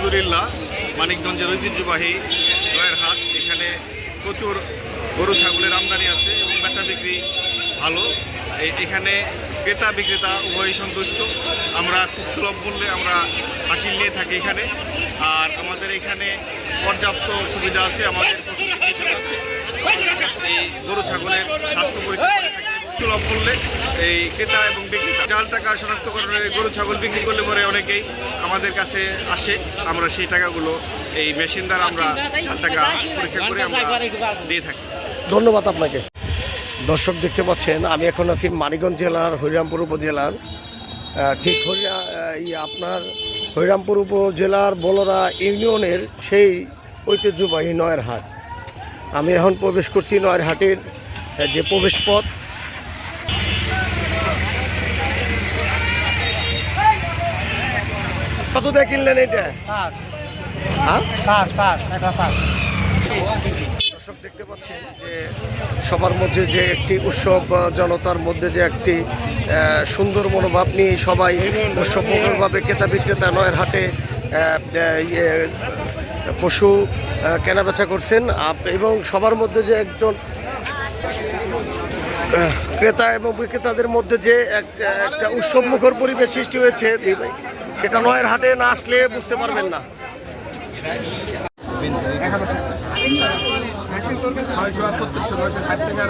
আলহামদুলিল্লাহ মানিকগঞ্জের ঐতিহ্যবাহী নয়ের হাট। এখানে প্রচুর গরু ছাগলের আমদানি আছে এবং বেচা বিক্রি ভালো। এখানে ক্রেতা বিক্রেতা উভয়ই সন্তুষ্ট। আমরা খুব সুলভ মূল্যে আমরা হাসিল নিয়ে থাকি এখানে। আর আমাদের এখানে পর্যাপ্ত সুবিধা আছে। আমাদের এই গরু ছাগলের স্বাস্থ্য পরীক্ষা করে থাকি সুলভ মূল্যে। এই ক্রেতা এবং বিক্রেতা জাল টাকা শনাক্তকরণের গরু ছাগল বিক্রি করলে পরে অনেকেই আমাদের কাছে আসে। আমরা সেই টাকাগুলো এই মেশিন দ্বারা আমরা জাল টাকা পরীক্ষা করে আমরা দিয়ে থাকি। ধন্যবাদ আপনাকে। দর্শক দেখতে পাচ্ছেন আমি এখন আছি মানিকগঞ্জ জেলার হরিরামপুর উপজেলার ঠিক আপনার হরিরামপুর উপজেলার বলরা ইউনিয়নের সেই ঐতিহ্যবাহী নয়ের হাট। আমি এখন প্রবেশ করছি নয়ের হাটের যে প্রবেশ পথ। কত দিয়ে কিনলেন এটা? দর্শক দেখতে পাচ্ছেন যে সবার মধ্যে যে একটি উৎসব, জনতার মধ্যে যে একটি সুন্দর মনোভাব নিয়ে সবাই উৎসবমুখরভাবে ক্রেতা বিক্রেতা নয়ের হাটে পশু কেনাবেচা করছেন এবং সবার মধ্যে যে একজন ক্রেতা এবং বিক্রেতাদের মধ্যে যে একটা উৎসবমুখর পরিবেশ সৃষ্টি হয়েছে, সেটা নয়ের হাটে না আসলে বুঝতে পারবেন না। 960 টাকা